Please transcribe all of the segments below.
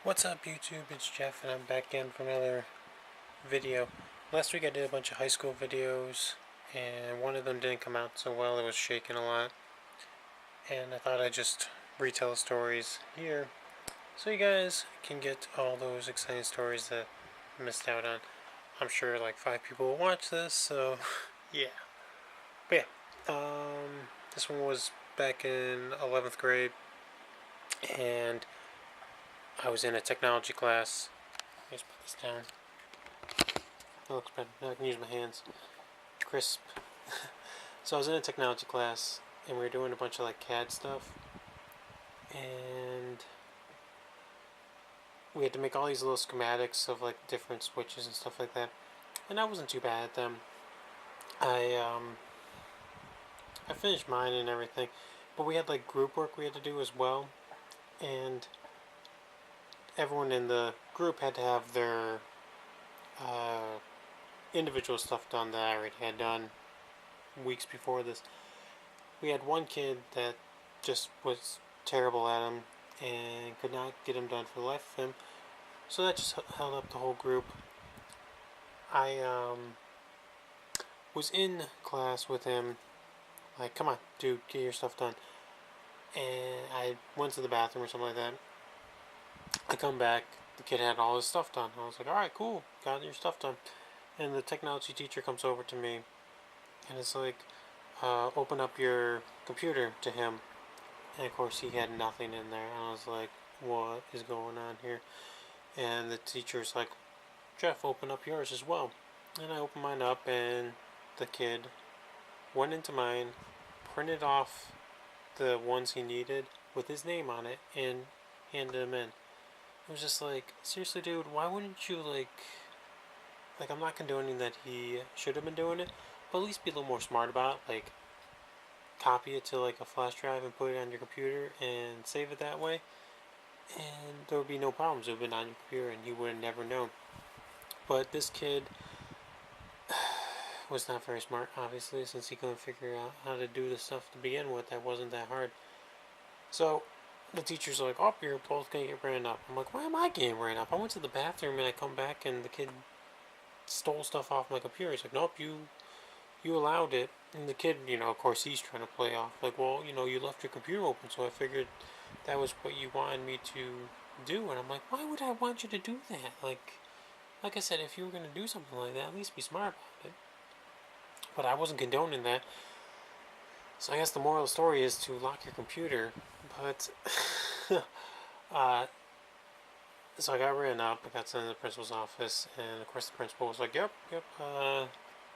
What's up YouTube, it's Jeff and I'm back again for another video. Last week I did a bunch of high school videos and one of them didn't come out so well, it was shaking a lot. And I thought I'd just retell the stories here so you guys can get all those exciting stories that I missed out on. I'm sure like 5 people will watch this, so yeah. But yeah, this one was back in 11th grade and I was in a technology class. Let's put this down. That looks better. Now I can use my hands. Crisp. So I was in a technology class and we were doing a bunch of like CAD stuff. And we had to make all these little schematics of like different switches and stuff like that. And I wasn't too bad at them. I finished mine and everything. But we had like group work we had to do as well. And everyone in the group had to have their individual stuff done that I already had done weeks before this. We had one kid that just was terrible at him and could not get him done for the life of him. So that just held up the whole group. I was in class with him, like, come on, dude, get your stuff done. And I went to the bathroom or something like that. I come back, the kid had all his stuff done. I was like, alright, cool, got your stuff done. And the technology teacher comes over to me and it's like, open up your computer to him. And of course he had nothing in there. And I was like, what is going on here? And the teacher's like, Jeff, open up yours as well. And I opened mine up and the kid went into mine, printed off the ones he needed with his name on it and handed them in. It was just like, seriously dude, why wouldn't you like I'm not condoning that he should have been doing it, but at least be a little more smart about it. Like, copy it to like a flash drive and put it on your computer and save it that way, and there would be no problems. It would have been on your computer and you would have never known. But this kid was not very smart, obviously, since he couldn't figure out how to do the stuff to begin with. That wasn't that hard. So the teacher's like, oh, you're both gonna get written up. I'm like, why am I getting written up? I went to the bathroom and I come back and the kid stole stuff off my computer. He's like, nope, you allowed it. And the kid, of course he's trying to play off. Like, well, you left your computer open, so I figured that was what you wanted me to do. And I'm like, why would I want you to do that? Like I said, if you were going to do something like that, at least be smart about it. But I wasn't condoning that. So I guess the moral of the story is to lock your computer. But, so I got written up. I got sent to the principal's office, and of course the principal was like, yep,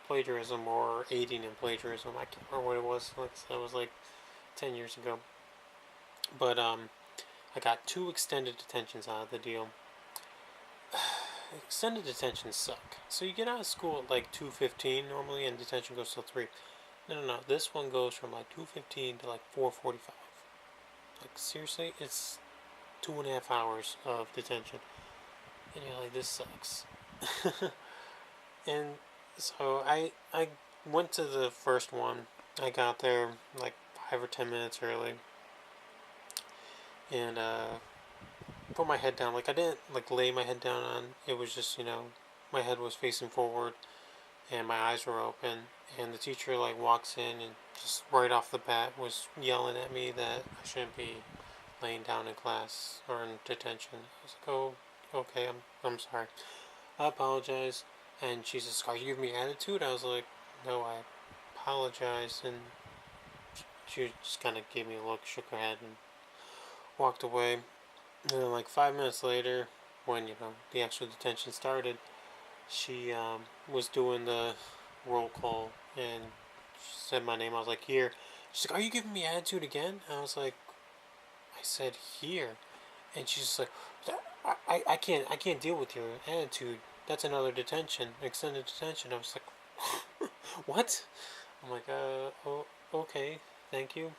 plagiarism or aiding in plagiarism. I can't remember what it was. Like I said, it was like 10 years ago. But I got 2 extended detentions out of the deal. Extended detentions suck. So you get out of school at like 2:15 normally, and detention goes till 3. No. This one goes from like 2:15 to like 4:45. Like seriously, it's 2.5 hours of detention. And you're like, this sucks. And so I went to the first one. I got there like 5 or 10 minutes early. And put my head down. Like I didn't like lay my head down on. It was just, my head was facing forward and my eyes were open. And the teacher like walks in and just right off the bat was yelling at me that I shouldn't be laying down in class or in detention. I was like, oh, okay, I'm sorry. I apologize. And she says, are you giving me attitude? I was like, no, I apologize. And she just kind of gave me a look, shook her head, and walked away. And then like 5 minutes later, when, the actual detention started, she was doing the roll call, and she said my name. I was like, here. She's like, are you giving me attitude again? I was like, I said here. And she's just like, I can't deal with your attitude. That's another detention, extended detention. I was like, what? I'm like, oh, okay, thank you.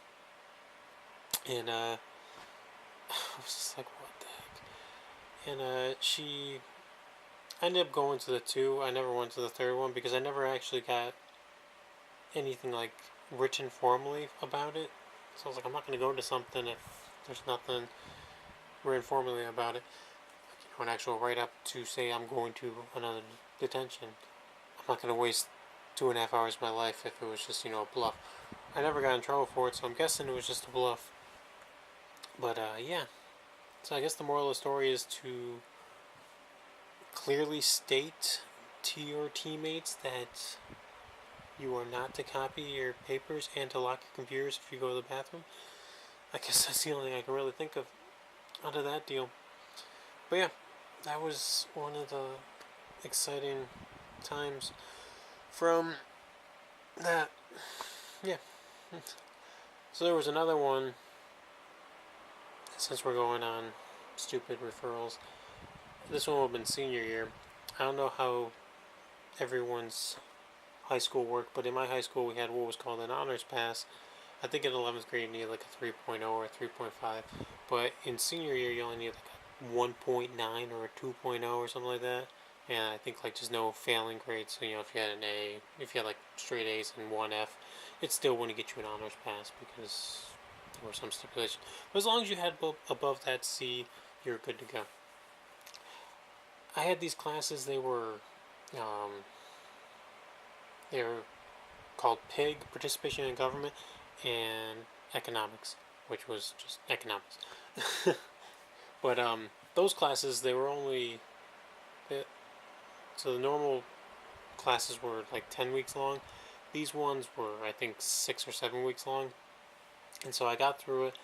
And I was just like, what the heck? And she ended up going to the 2. I never went to the 3rd one because I never actually got anything like written formally about it. So I was like, I'm not going to go to something if there's nothing written formally about it. an actual write-up to say I'm going to another detention. I'm not going to waste 2.5 hours of my life if it was just, a bluff. I never got in trouble for it, so I'm guessing it was just a bluff. But, yeah. So I guess the moral of the story is to clearly state to your teammates that you are not to copy your papers and to lock your computers if you go to the bathroom. I guess that's the only thing I can really think of out of that deal. But yeah, that was one of the exciting times from that. Yeah. So there was another one, since we're going on stupid referrals. This one would have been senior year. I don't know how everyone's high school worked, but in my high school we had what was called an honors pass. I think in 11th grade you need like a 3.0 or a 3.5, but in senior year you only need like a 1.9 or a 2.0 or something like that. And I think like just no failing grades. So if you had an A, if you had like straight A's and one F, it still wouldn't get you an honors pass because there were some stipulations. But as long as you had above that C, you're good to go. I had these classes. They were called PIG, Participation in Government, and Economics, which was just economics. But those classes, they were only so the normal classes were like 10 weeks long. These ones were, I think, 6 or 7 weeks long. And so I got through it,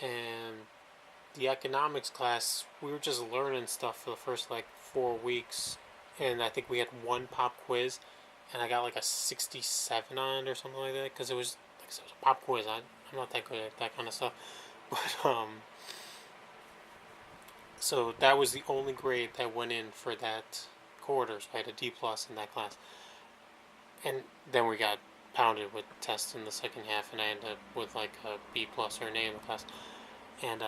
and the economics class, we were just learning stuff for the first like 4 weeks, and I think we had one pop quiz, and I got like a 67 on it or something like that, because it was a pop quiz. I'm not that good at that kind of stuff. But so that was the only grade that went in for that quarter, so I had a D plus in that class. And then we got pounded with tests in the second half, and I ended up with like a B plus or an A in the class. And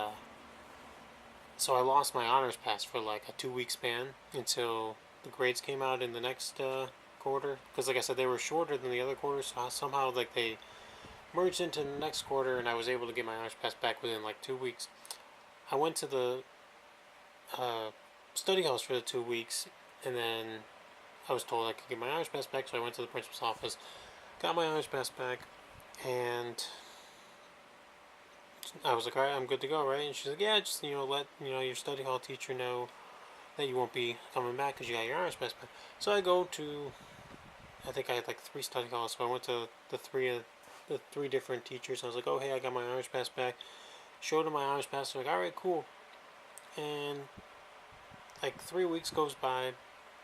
so I lost my honors pass for like a 2-week span until the grades came out in the next quarter. Because like I said, they were shorter than the other quarters, so somehow like they merged into the next quarter, and I was able to get my honors pass back within like 2 weeks. I went to the study halls for the 2 weeks, and then I was told I could get my honors pass back, so I went to the principal's office, got my honors pass back, and I was like, alright, I'm good to go, right? And she's like, yeah, just, let, your study hall teacher know that you won't be coming back because you got your honors pass back. So I go to, I think I had like 3 study halls, so I went to the three different teachers. I was like, oh, hey, I got my honors pass back. Showed them my honors pass. They're like, alright, cool. And like 3 weeks goes by,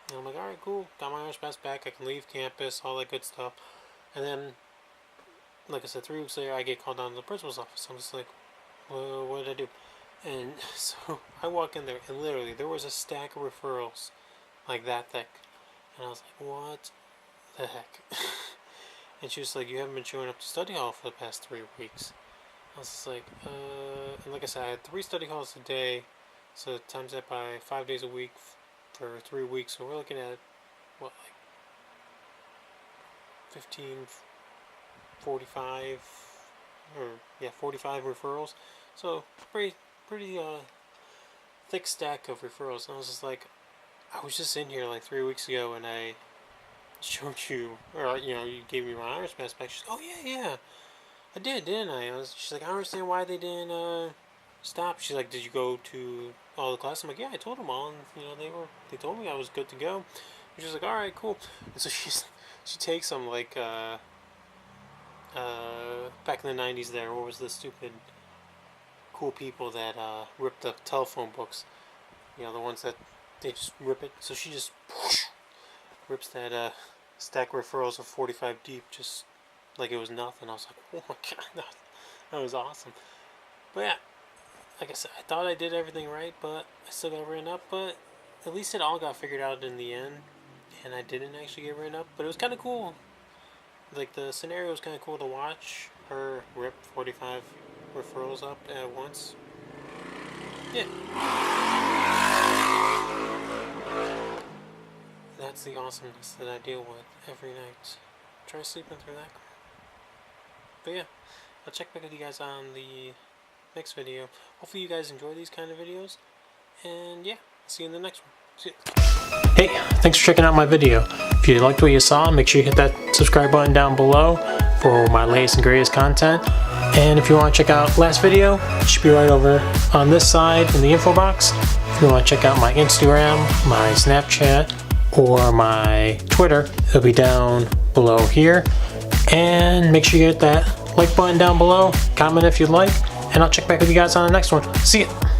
and I'm like, alright, cool, got my honors pass back, I can leave campus, all that good stuff. And then, like I said, 3 weeks later, I get called down to the principal's office. I'm just like, well, what did I do? And so I walk in there, and literally, there was a stack of referrals, like that thick. And I was like, what the heck? And she was like, you haven't been showing up to study hall for the past 3 weeks. I was just like, and like I said, I had 3 study halls a day, so times that by 5 days a week for 3 weeks. So we're looking at, what, like 15, 45, or yeah, 45 referrals. So pretty thick stack of referrals. And I was just like, I was just in here like 3 weeks ago, and I showed you, or you gave me my honors pass back. She's like, oh yeah, I did, didn't I? She's like, I don't understand why they didn't stop. She's like, did you go to all the classes? I'm like, yeah, I told them all, and they told me I was good to go. And she's like, all right, cool. And so she takes them like back in the 90s. There, what was the stupid cool people that ripped the telephone books? The ones that they just rip it. So she just rips that stack of referrals of 45 deep, just like it was nothing. I was like, oh my god, that was awesome. But yeah, like I said, I thought I did everything right, but I still got written up. But at least it all got figured out in the end, and I didn't actually get written up. But it was kind of cool. Like, the scenario was kind of cool to watch her rip 45 referrals up at once. Yeah. That's the awesomeness that I deal with every night. Try sleeping through that. But yeah, I'll check back with you guys on the next video. Hopefully you guys enjoy these kind of videos. And yeah, See you in the next one. See ya. Hey, thanks for checking out my video. If you liked what you saw, make sure you hit that subscribe button down below for my latest and greatest content. And if you want to check out last video, it should be right over on this side in the info box. If you want to check out my Instagram, my Snapchat, or my Twitter, it'll be down below here. And make sure you hit that like button down below, comment if you'd like, and I'll check back with you guys on the next one. See ya!